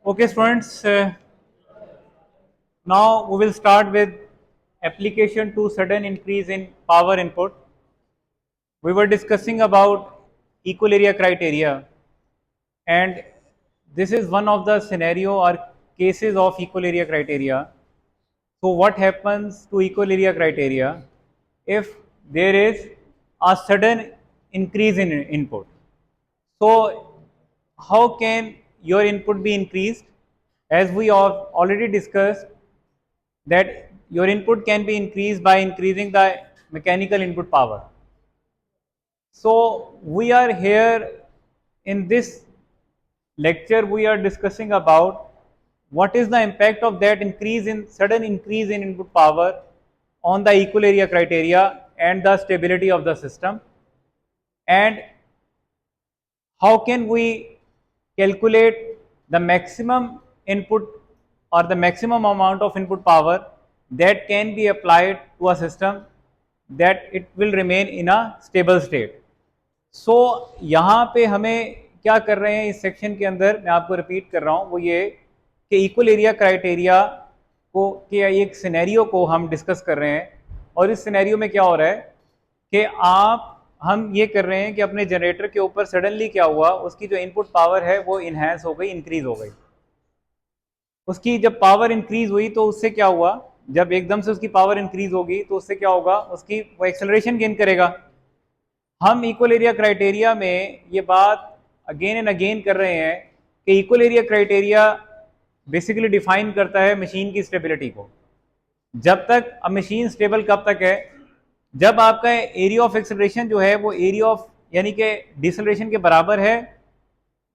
Okay, students, now we will start with application to sudden increase in power input. We were discussing about equal area criteria, and this is one of the scenario or cases of equal area criteria. So what happens to equal area criteria if there is a sudden increase in input? So how can your input be increased? As we have already discussed, that your input can be increased by increasing the mechanical input power. So we are here in this lecture, we are discussing about what is the impact of that sudden increase in input power on the equal area criteria and the stability of the system, and how can we calculate the maximum input or the maximum amount of input power that can be applied to a system that it will remain in a stable state. So यहाँ पे हमें क्या कर रहे हैं इस section के अंदर, मैं आपको रिपीट कर रहा हूँ, वो ये कि इक्वल एरिया क्राइटेरिया को के एक सिनेरियो को हम डिस्कस कर रहे हैं। और इस सिनेरियो में क्या हो रहा है कि हम ये कर रहे हैं कि अपने जनरेटर के ऊपर सडनली क्या हुआ, उसकी जो इनपुट पावर है वो इनहेंस हो गई, इंक्रीज हो गई। उसकी जब पावर इंक्रीज हुई तो उससे क्या हुआ, जब एकदम से उसकी पावर इंक्रीज होगी तो उससे क्या होगा, उसकी वो एक्सेलरेशन गेन करेगा। हम इक्वल एरिया क्राइटेरिया में ये बात अगेन एंड अगेन कर रहे हैं कि equal area criteria basically define करता है मशीन की स्टेबिलिटी को। जब तक अब मशीन स्टेबल कब तक है, जब आपका एरिया ऑफ एक्सेलरेशन जो है वो एरिया ऑफ यानी कि डिसेलरेशन के बराबर है।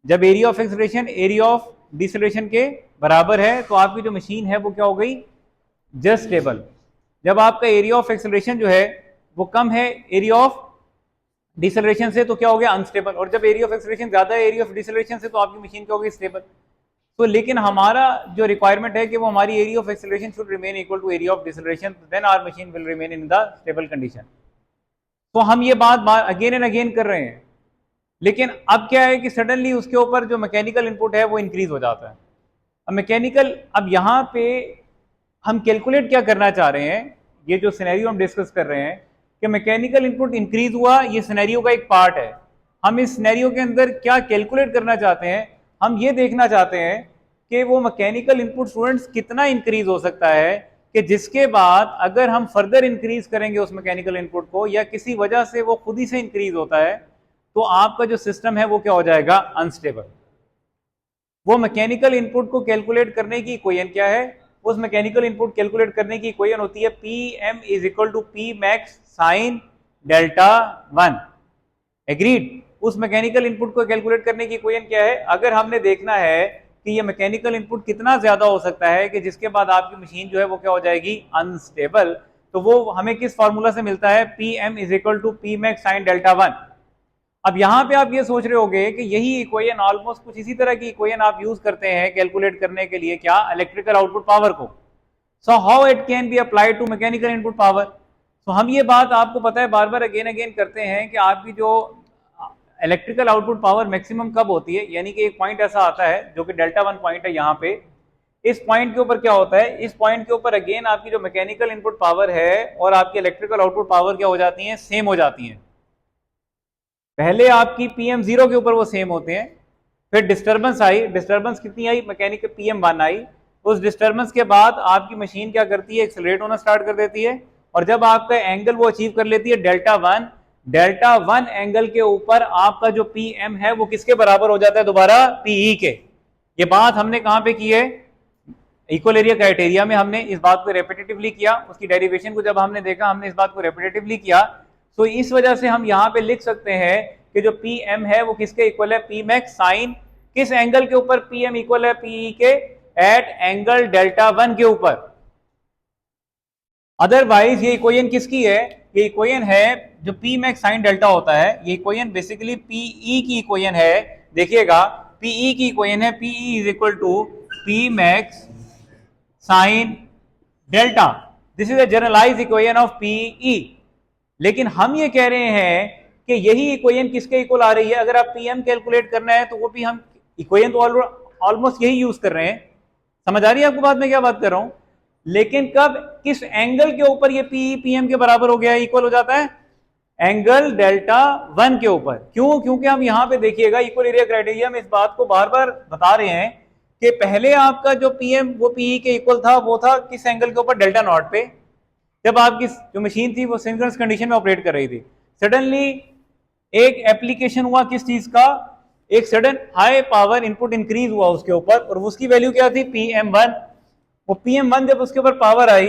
जब area of acceleration area of deceleration के बराबर है तो आपकी जो मशीन है वो क्या हो गई, जस्ट स्टेबल। जब आपका एरिया ऑफ एक्सेलरेशन जो है वो कम है एरिया ऑफ डिसेलरेशन से तो क्या हो गया, अनस्टेबल। और जब एरिया ऑफ एक्सेलरेशन ज्यादा है एरिया ऑफ डिसेलरेशन से तो आपकी मशीन क्या हो गई, स्टेबल। तो लेकिन हमारा जो रिक्वायरमेंट है कि वो हमारी area of acceleration should remain equal to area of deceleration, then our machine will remain in the stable condition. तो हम ये बात अगेन एंड अगेन कर रहे हैं, लेकिन अब क्या है कि सडनली उसके ऊपर जो मैकेनिकल इनपुट है वो इंक्रीज हो जाता है। अब मैकेनिकल, अब यहाँ पे हम कैलकुलेट क्या करना चाह रहे हैं, ये जो सिनेरियो हम डिस्कस कर रहे हैं कि मैकेनिकल इनपुट इंक्रीज हुआ, ये सिनेरियो का एक पार्ट है। हम इस सिनेरियो के अंदर क्या कैलकुलेट करना चाहते हैं, हम ये देखना चाहते हैं कि वो मैकेनिकल इनपुट स्टूडेंट्स कितना इंक्रीज हो सकता है कि जिसके बाद अगर हम फर्दर इंक्रीज करेंगे उस मैकेनिकल इनपुट को या किसी वजह से वो खुद ही से इंक्रीज होता है तो आपका जो सिस्टम है वो क्या हो जाएगा, अनस्टेबल। वो मैकेनिकल इनपुट को कैलकुलेट करने की इक्वेशन क्या है, उस मैकेनिकल इनपुट कैलकुलेट करने की इक्वेशन होती है P M is equal to P max sine delta 1। Agreed. उस मैकेनिकल इनपुट को कैलकुलेट करने की इक्वेशन क्या है, अगर हमने देखना है कि ये मैकेनिकल इनपुट कितना ज्यादा हो सकता है कि जिसके बाद आपकी मशीन जो है वो क्या हो जाएगी, अनस्टेबल, तो वो हमें किस फॉर्मूला से मिलता है, P M is equal to P max sine delta 1। अब यहां पे आप ये सोच रहे होंगे कि यही इक्वेशन ऑलमोस्ट कुछ इसी तरह की इक्वेशन आप यूज करते हैं कैलकुलेट करने के लिए, क्या, इलेक्ट्रिकल आउटपुट पावर को। So how it can be applied to mechanical input power. So हम ये बात आपको पता है बार बार अगेन अगेन करते हैं कि आपकी जो इलेक्ट्रिकल आउटपुट पावर मैक्सिमम कब होती है, यानी कि एक पॉइंट ऐसा आता है जो कि डेल्टा 1 पॉइंट है यहाँ पे। इस पॉइंट के ऊपर क्या होता है, इस पॉइंट के ऊपर अगेन आपकी जो मैकेनिकल इनपुट पावर है और आपकी इलेक्ट्रिकल आउटपुट पावर क्या हो जाती है, सेम हो जाती है। पहले आपकी पीएम 0 के ऊपर वो सेम होते हैं, फिर डिस्टर्बेंस आई, डिस्टर्बेंस कितनी आई, मैकेनिकल पीएम 1 आई। उस डिस्टर्बेंस के बाद आपकी मशीन क्या करती है, एक्सेलरेट होना स्टार्ट कर देती है, और जब आपका एंगल वो अचीव कर लेती है डेल्टा 1 एंगल के ऊपर आपका जो पीएम है वो किसके बराबर हो जाता है, दोबारा पीई के। ये बात हमने कहां पे की है, इक्वल एरिया क्राइटेरिया में हमने इस बात को रेपिटेटिवली किया। उसकी डेरिवेशन को जब हमने देखा हमने इस बात को रेपिटेटिवली किया। तो इस वजह से हम यहां पे लिख सकते हैं कि जो पी एम है वो किसके इक्वल है, पी मैक्स साइन किस एंगल के ऊपर, पी एम इक्वल है पीई के एट एंगल डेल्टा 1 के ऊपर। अदरवाइज ये इक्वेशन किसकी है, ये इक्वेशन है जो पी मैक्स साइन डेल्टा होता है, ये इक्वेशन बेसिकली पीई की इक्वेशन है। देखिएगा पीई की इक्वेशन है PE is equal to P max sine delta, this is a generalized equation of PE. लेकिन हम ये कह रहे हैं कि यही इक्वेशन किसके इक्वल आ रही है, अगर आप पीएम कैलकुलेट करना है तो वो भी हम इक्वेशन तो ऑलमोस्ट यही यूज कर रहे हैं। समझ आ रही है आपको बात, मैं क्या बात कर रहा हूं? लेकिन कब किस एंगल के ऊपर ये पीई पीएम के बराबर हो गया, इक्वल हो जाता है? एंगल डेल्टा 1 के ऊपर। क्यों? क्योंकि हम यहां पे देखिएगा इक्वल एरिया क्राइटेरिया में इस बात को बार बार बता रहे हैं कि पहले आपका जो पीएम वो पीई के इक्वल था, वो था किस एंगल के ऊपर? डेल्टा नॉट पे, जब आपकी जो मशीन थी वो सिंक्रोनस कंडीशन में ऑपरेट कर रही थी। सडनली एक एप्लीकेशन हुआ किस चीज का? एक sudden high power input increase हुआ उसके ऊपर, और उसकी वैल्यू क्या थी? PM1। वो PM1 जब उसके ऊपर पावर आई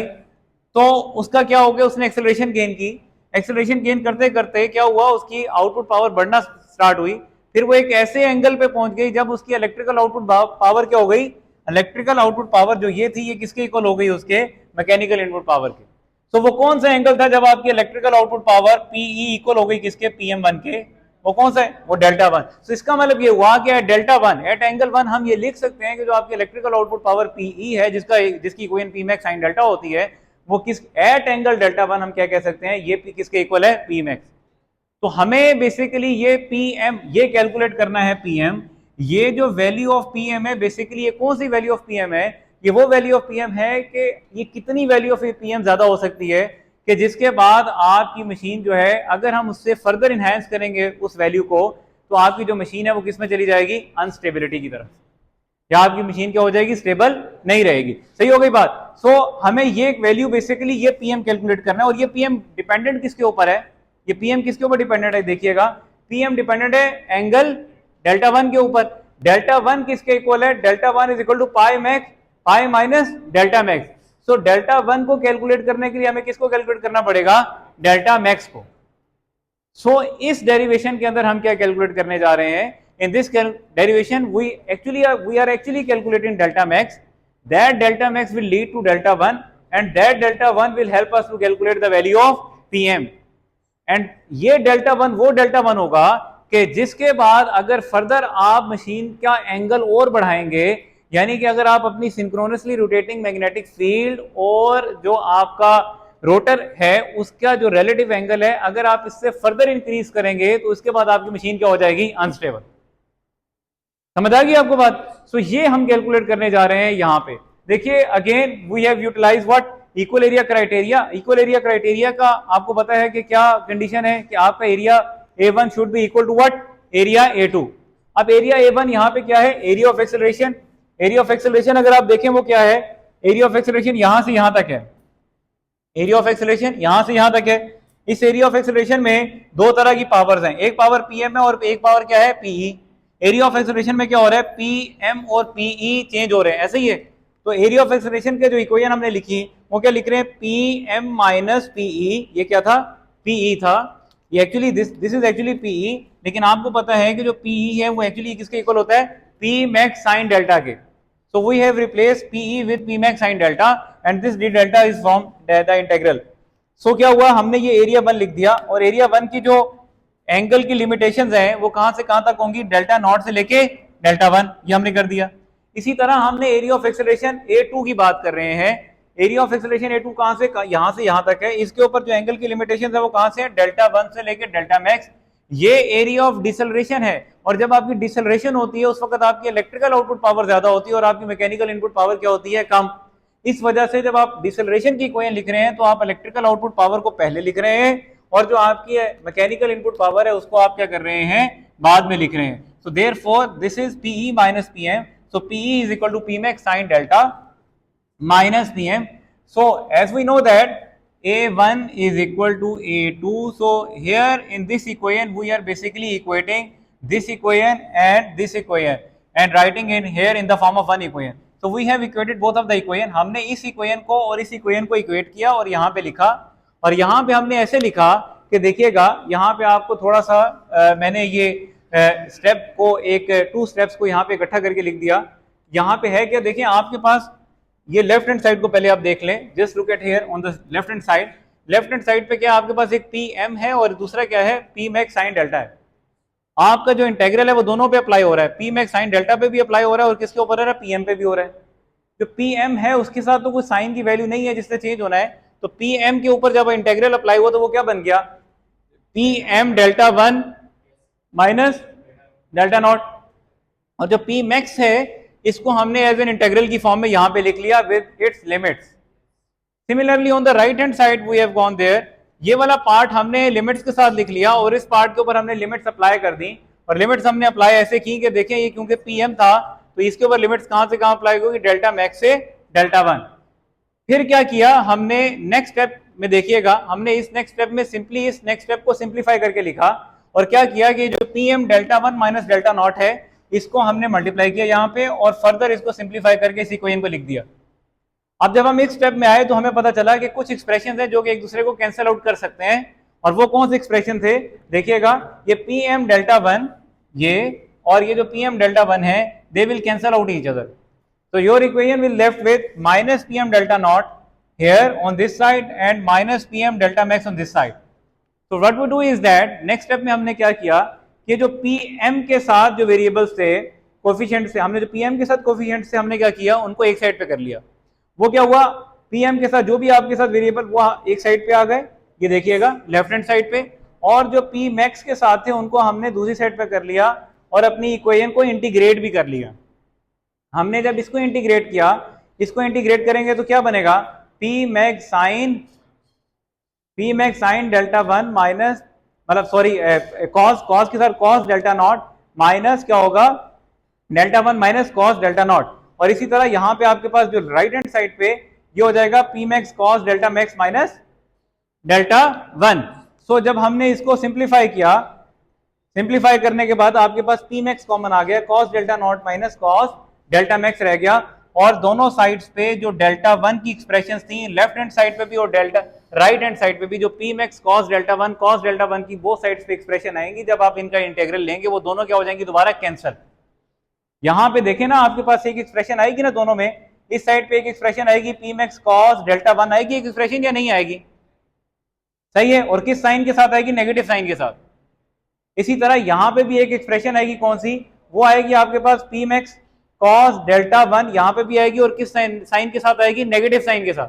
तो उसका क्या हो गया? उसने एक्सेलरेशन गेन की। एक्सेलरेशन गेन करते करते क्या हुआ? उसकी आउटपुट पावर बढ़ना स्टार्ट हुई। फिर वो एक ऐसे एंगल पे पहुंच गई जब उसकी इलेक्ट्रिकल आउटपुट पावर क्या हो गई? इलेक्ट्रिकल आउटपुट पावर जो ये थी, ये किसके इक्वल हो गई? उसके मैकेनिकल इनपुट पावर के। तो वो कौन सा एंगल था जब आपकी electrical output power PE equal हो गई किसके? PM1 के। वो कौन सा है? वो डेल्टा 1। तो इसका मतलब ये हुआ कि एट डेल्टा 1, एट एंगल 1, हम ये लिख सकते हैं कि जो आपकी इलेक्ट्रिकल आउटपुट पावर PE है, जिसकी इक्वेशन Pmax sin डेल्टा होती है, वो किस एट एंगल डेल्टा 1 हम क्या कह सकते हैं? ये किसके इक्वल है? Pmax। तो हमें बेसिकली ये PM ये कैलकुलेट करना है। PM ये जो वैल्यू ऑफ PM है, बेसिकली ये कौन सी वैल्यू ऑफ PM है? ये वो वैल्यू ऑफ PM है कि ये कितनी वैल्यू ऑफ PM ज्यादा हो सकती है कि जिसके बाद आपकी मशीन जो है, अगर हम उससे फर्दर इनहेंस करेंगे उस वैल्यू को, तो आपकी जो मशीन है वो किस में चली जाएगी? अनस्टेबिलिटी की तरफ, या आपकी मशीन क्या हो जाएगी? स्टेबल नहीं रहेगी। सही हो गई बात? सो हमें ये एक वैल्यू बेसिकली ये PM कैलकुलेट करना है। और ये PM डिपेंडेंट किसके ऊपर है? ये PM किसके ऊपर डिपेंडेंट है? देखिएगा, PM डिपेंडेंट है एंगल डेल्टा 1 के ऊपर। डेल्टा 1 किसके इक्वल है? Delta 1 is equal to pi max, pi minus delta max. So delta 1 को कैलकुलेट करने के लिए हमें किसको कैलकुलेट करना पड़ेगा? डेल्टा मैक्स को। सो इस डेरिवेशन के अंदर हम क्या कैलकुलेट करने जा रहे हैं? In this derivation, we are actually calculating delta max. That delta max will lead to delta 1, and that delta 1 will help us to calculate the value of PM. And ये delta 1 वो delta 1 होगा कि जिसके बाद अगर further आप machine का angle और बढ़ाएंगे, यानी कि अगर आप अपनी सिंक्रोनसली रोटेटिंग मैग्नेटिक फील्ड और जो आपका रोटर है उसका जो रिलेटिव एंगल है, अगर आप इससे फर्दर इंक्रीज करेंगे तो उसके बाद आपकी मशीन क्या हो जाएगी? अनस्टेबल। समझ आ गई आपको बात? सो ये हम कैलकुलेट करने जा रहे हैं यहां पे। देखिए, again we have utilize what? Equal area criteria. Equal area criteria का आपको पता है कि क्या कंडीशन है कि आपका area A1 should be equal to what? Area A2। अब एरिया A1 यहां पे क्या है? Area of acceleration. Area of acceleration अगर आप देखें वो क्या है? एरिया ऑफ एक्सेलरेशन यहां से यहां तक है। एरिया ऑफ एक्सेलरेशन यहां से यहां तक है। इस एरिया ऑफ एक्सेलरेशन में दो तरह की पावर्स हैं, एक पावर PM है और एक पावर क्या है? PE। एरिया ऑफ एक्सेलरेशन में क्या हो रहा है? PM और PE चेंज हो रहे हैं, ऐसे ही है। तो एरिया ऑफ एक्सेलरेशन के जो इक्वेशन हमने लिखी वो क्या लिख रहे हैं? PM minus PE। ये क्या था? PE था। ये actually this is actually PE, लेकिन आपको पता है कि जो PE है वो एक्चुअली किसके इक्वल होता है? Pmax sin डेल्टा के। So we have replaced PE with Pmax sin delta, and this d delta is from the integral. So क्या हुआ? हमने ये एरिया 1 लिख दिया, और एरिया 1 की जो एंगल की लिमिटेशंस हैं वो कहां से कहां तक होंगी? डेल्टा नॉट से लेके डेल्टा 1, ये हमने कर दिया। इसी तरह हमने एरिया ऑफ एक्सेलरेशन A2 की बात कर रहे हैं। एरिया ऑफ एक्सेलरेशन A2 कहां से? यहां से यहां तक है। इसके ऊपर जो एंगल की लिमिटेशंस है वो कहां से है? डेल्टा 1 से लेके डेल्टा मैक्स। ये एरिया ऑफ डिसलरेशन है, और जब आपकी डिसलरेशन होती है उस वक्त आपकी इलेक्ट्रिकल आउटपुट पावर ज्यादा होती है और आपकी मैकेनिकल इनपुट पावर क्या होती है? कम। इस वजह से जब आप डिसलरेशन की इक्वेशन लिख रहे हैं तो आप इलेक्ट्रिकल आउटपुट पावर को पहले लिख रहे हैं, और जो आपकी मैकेनिकल इनपुट पावर है उसको आप क्या कर रहे हैं? बाद में लिख रहे हैं। So therefore this is PE minus PM। So PE is equal to Pmax sin delta minus PM। So as we know that A1 is equal to A2. So here in this equation we are basically equating this equation and this equation and writing in here in the form of one equation. So we have equated both of the equation. हमने इस equation को और इस equation को equate किया और यहाँ पे लिखा, और यहाँ पे हमने ऐसे लिखा कि देखिएगा यहाँ पे आपको थोड़ा सा मैंने ये स्टेप को एक 2 स्टेप्स को यहाँ पे इकट्ठा करके लिख दिया। यहाँ पे है क्या? देखिए आपके पास ये लेफ्ट हैंड साइड को पहले आप देख लें। Just look at here on the left hand side. Left hand side पे क्या आपके पास? एक PM है और दूसरा क्या है? Pmax sin डेल्टा है। आपका जो इंटेग्रल है वो दोनों पे अप्लाई हो रहा है। Pmax sin डेल्टा पे भी अप्लाई हो रहा है और किसके ऊपर हो रहा है? PM पे भी हो रहा है। जो PM है उसके साथ तो कोई साइन की वैल्यू नहीं है जिससे चेंज होना है, तो PM के ऊपर जब इंटेग्रल अप्लाई हुआ तो वो क्या बन गया? PM delta 1 minus delta naught. और जो Pmax है इसको हमने एज एन इंटीग्रल की फॉर्म में यहाँ पे लिख लिया with its limits. Similarly on the right hand side we have gone there, ये वाला पार्ट हमने लिमिट्स के साथ लिख लिया और इस पार्ट के ऊपर हमने लिमिट्स अप्लाई कर दी। और लिमिट्स हमने अप्लाई ऐसे की कि देखें ये क्योंकि पीएम था तो इसके ऊपर लिमिट्स कहां से कहां अप्लाई होगी, डेल्टा मैक्स से डेल्टा वन। फिर क्या किया हमने नेक्स्ट स्टेप में, देखिएगा हमने इस नेक्स्ट स्टेप में सिंपली इस नेक्स्ट स्टेप को सिंप्लीफाई करके लिखा और क्या किया कि जो PM delta one minus delta not है इसको हमने मल्टीप्लाई किया यहाँ पे और फर्दर इसको सिंप्लीफाई करके इस इक्वेशन को लिख दिया। अब जब हम इस स्टेप में आए तो हमें पता चला कि कुछ एक्सप्रेशन है जो कि एक दूसरे को कैंसिल आउट कर सकते हैं, और वो कौन से एक्सप्रेशन थे, देखिएगा ये पीएम डेल्टा वन ये और ये जो पीएम डेल्टा वन है they will cancel out each other. So your equation will left with minus pm delta naught here on this side and minus pm delta max on this side. So what we do is that next step में हमने क्या किया कि जो pm के साथ जो variables थे कोफिशिएंट से, हमने जो pm के साथ कोफिशिएंट से हमने क्या किया उनको एक साइड पे कर लिया। वो क्या हुआ, pm के साथ जो भी आपके साथ वेरिएबल वो एक साइड पे आ गए, ये देखिएगा लेफ्ट हैंड साइड पे, और जो p max के साथ थे उनको हमने दूसरी साइड पे कर लिया और अपनी इक्वेशन को इंटीग्रेट भी कर लिया। हमने जब इसको इंटीग्रेट किया, इसको इंटीग्रेट करेंगे तो क्या बनेगा, P max sine delta one minus मतलब सॉरी कॉस के साथ कॉस डेल्टा नॉट माइनस क्या होगा delta one minus cos delta naught. और इसी तरह यहां पे आपके पास जो राइट हैंड साइड पे ये हो जाएगा P max cos delta max minus delta one. So जब हमने इसको सिंप्लीफाई किया, सिंप्लीफाई करने के बाद आपके पास पी मैक्स कॉमन आ गया, cos delta not minus cos delta max रह गया, और दोनों साइड्स पे जो डेल्टा वन की एक्सप्रेशंस थी लेफ्ट हैंड साइड पे भी और डेल्टा राइट हैंड साइड पे भी जो P max cos delta one की वो साइड्स पे एक्सप्रेशन आएंगी, जब आप इनका इंटीग्रल लेंगे वो दोनों क्या हो जाएंगी दोबारा कैंसिल। यहां पे देखें ना आपके पास एक एक्सप्रेशन आएगी ना दोनों में, इस साइड पे एक एक्सप्रेशन आएगी P max cos delta one आएगी एक एक्सप्रेशन या नहीं आएगी, सही है, और किस साइन के साथ आएगी, नेगेटिव साइन के साथ। इसी तरह यहां पे भी एक एक्सप्रेशन आएगी, कौन सी, वो आएगी आपके पास P max cos delta one, यहां पे भी आएगी और किस साइन के साथ आएगी, नेगेटिव साइन के साथ।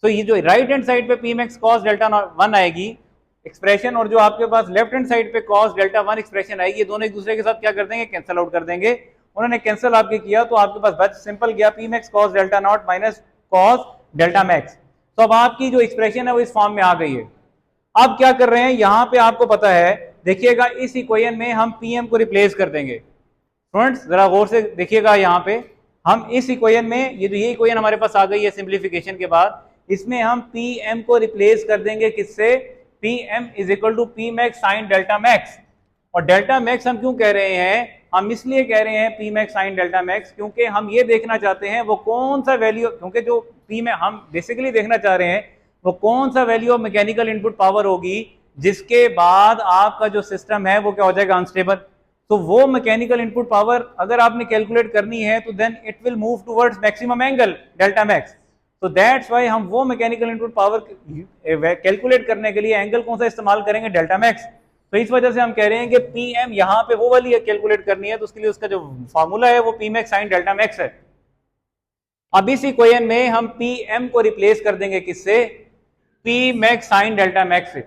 तो ये जो राइट हैंड साइड पे P max cos delta one आएगी एक्सप्रेशन, और जो आपके पास लेफ्ट हैंड साइड पे कॉस डेल्टा वन एक्सप्रेशन आएगी, ये दोनों एक दूसरे के साथ क्या कर देंगे, कैंसिल आउट कर देंगे। उन्होंने कैंसिल आपके किया तो आपके पास बच सिंपल गया P max cos delta not minus cos delta max. तो अब आपकी जो एक्सप्रेशन है वो इस फॉर्म में आ गई है। अब क्या कर रहे हैं, यहां पे आपको पता है, देखिएगा इस इक्वेशन में हम पीएम को रिप्लेस कर देंगे। स्टूडेंट्स जरा गौर से देखिएगा, यहाँ पे हम इस इक्वेशन में ये इक्वेशन हमारे पास आ गई है सिंप्लीफिकेशन के बाद, इसमें हम पीएम को रिप्लेस कर देंगे किससे, PM is equal to P max sine delta max. और डेल्टा मैक्स हम क्यों कह रहे हैं, हम इसलिए कह रहे हैं P max sine delta max क्योंकि हम ये देखना चाहते हैं वो कौन सा वैल्यू, क्योंकि जो पी में हम बेसिकली देखना चाह रहे हैं वो कौन सा value of mechanical input power होगी जिसके बाद आपका जो सिस्टम है वो क्या हो जाएगा, अनस्टेबल। तो वो मैकेनिकल इनपुट पावर अगर आपने कैलकुलेट करनी है तो then it will move towards maximum angle delta max. तो दैट्स व्हाई हम वो मैकेनिकल इनपुट पावर कैलकुलेट करने के लिए एंगल कौन सा इस्तेमाल करेंगे, डेल्टा मैक्स। तो इस वजह से हम कह रहे हैं कि पीएम यहाँ पे वो वाली कैलकुलेट करनी है, तो उसके लिए उसका जो फॉर्मूला है वो P max sine delta max है। अब इस इक्वेशन में हम पीएम को रिप्लेस कर देंगे किससे, P max sine delta max से।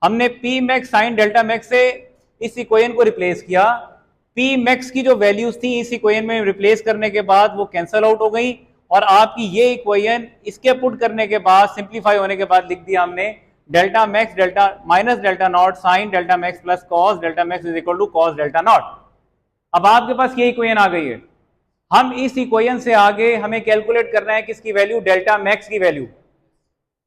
हमने P max sine delta max से इस इक्वेशन को रिप्लेस किया, पी मैक्स की जो वैल्यूज थी इस इक्वेशन में रिप्लेस करने के बाद वो कैंसिल आउट हो गई, और आपकी ये इक्वेशन इसके पुट करने के बाद सिंप्लीफाई होने के बाद लिख दिया हमने delta max delta minus delta naught sine delta max plus cos delta max is equal to cos delta naught. अब आपके पास ये इक्वेशन आ गई है। हम इस इक्वेशन से आगे हमें कैलकुलेट करना है किसकी वैल्यू, डेल्टा मैक्स की वैल्यू।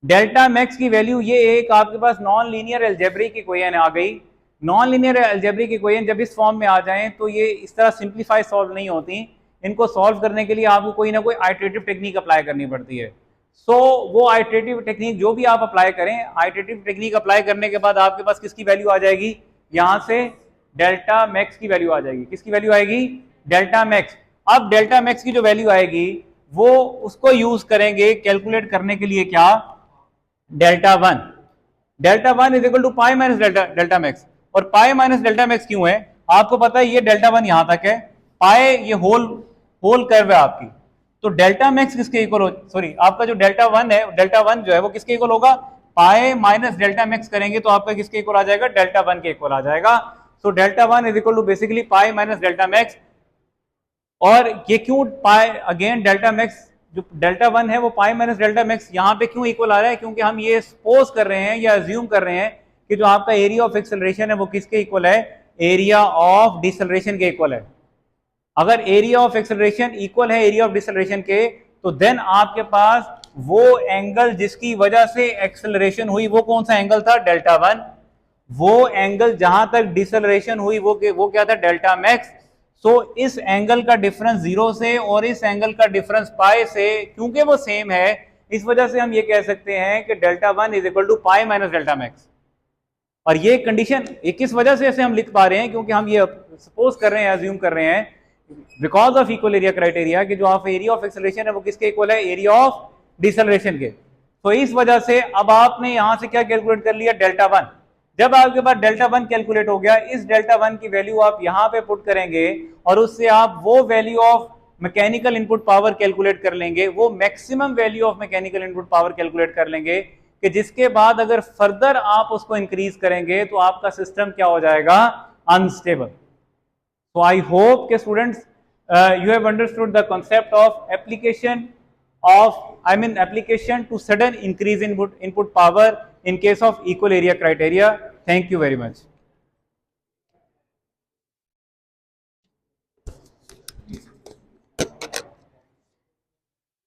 डेल्टा मैक्स की वैल्यू ये एक आपके पास नॉन लीनियर अलजेब्रिक इक्वेशन आ गई। नॉन लीनियर अलजेब्रिक इक्वेशन जब इस फॉर्म में आ जाएं तो ये इस तरह सिंप्लीफाई सॉल्व नहीं होती, इनको सॉल्व करने के लिए आपको कोई ना कोई आइटरेटिव टेक्निक अप्लाई करनी पड़ती है। सो वो आइटरेटिव टेक्निक जो भी आप अप्लाई करें, आइटरेटिव टेक्निक अप्लाई करने के बाद आपके पास किसकी वैल्यू आ जाएगी, यहां से डेल्टा मैक्स की वैल्यू आ जाएगी। किसकी वैल्यू आएगी, डेल्टा मैक्स। अब डेल्टा मैक्स की जो वैल्यू आएगी वो उसको यूज करेंगे कैलकुलेट करने के लिए क्या, delta one. Delta one is equal to pi minus delta max. और पाई माइनस डेल्टा मैक्स क्यों है, आपको पता है ये डेल्टा वन यहां तक है, पाई ये होल कर्व है आपकी, तो डेल्टा मैक्स किसके इक्वल हो, सॉरी आपका जो डेल्टा वन है, डेल्टा वन जो है वो किसके इक्वल होगा, पाई माइनस डेल्टा मैक्स करेंगे तो आपका किसके इक्वल आ जाएगा, डेल्टा वन के इक्वल आ जाएगा। So delta one is equal to basically pi minus delta max. और ये क्यों पाई अगेन डेल्टा मैक्स जो डेल्टा 1 है वो पाई माइनस डेल्टा मैक्स यहाँ पे क्यों इक्वल आ रहा है, क्योंकि हम ये सपोज कर रहे हैं या अज्यूम कर रहे हैं कि जो आपका एरिया ऑफ एक्सेलरेशन है वो किसके इक्वल है, एरिया ऑफ डिसलेरेशन के इक्वल है। अगर एरिया ऑफ एक्सेलरेशन इक्वल है एरिया ऑफ डिसलेरेशन के, तो देन आपके पास वो एंगल जिसकी वजह से एक्सेलरेशन हुई वो कौन सा एंगल था, डेल्टा 1। वो एंगल जहां तक डिसलेरेशन हुई वो क्या था, डेल्टा मैक्स। सो इस एंगल का डिफरेंस 0 से और इस एंगल का डिफरेंस पाई से, क्योंकि वो सेम है, इस वजह से हम ये कह सकते हैं कि delta 1 is equal to pi minus delta max. और ये कंडीशन किस वजह से ऐसे हम लिख पा रहे हैं, क्योंकि हम ये सपोज कर रहे हैं, अज्यूम कर रहे हैं because of equal area criteria कि जो आप एरिया ऑफ एक्सेलरेशन है वो किसके इक्वल है, एरिया ऑफ डिसलेरेशन के। तो इस वजह से अब आपने यहां से क्या कैलकुलेट कर लिया, डेल्टा 1। जब आपके पास डेल्टा 1 कैलकुलेट हो गया, इस डेल्टा 1 की वैल्यू आप यहां पे पुट करेंगे और उससे आप वो value of mechanical input power calculate कर लेंगे, वो maximum value of mechanical input power calculate कर लेंगे कि जिसके बाद अगर फर्दर आप उसको इंक्रीज करेंगे तो आपका सिस्टम क्या हो जाएगा, अनस्टेबल। So I hope के students you have understood the concept of application to sudden increase in input power in case of equal area criteria. Thank you very much.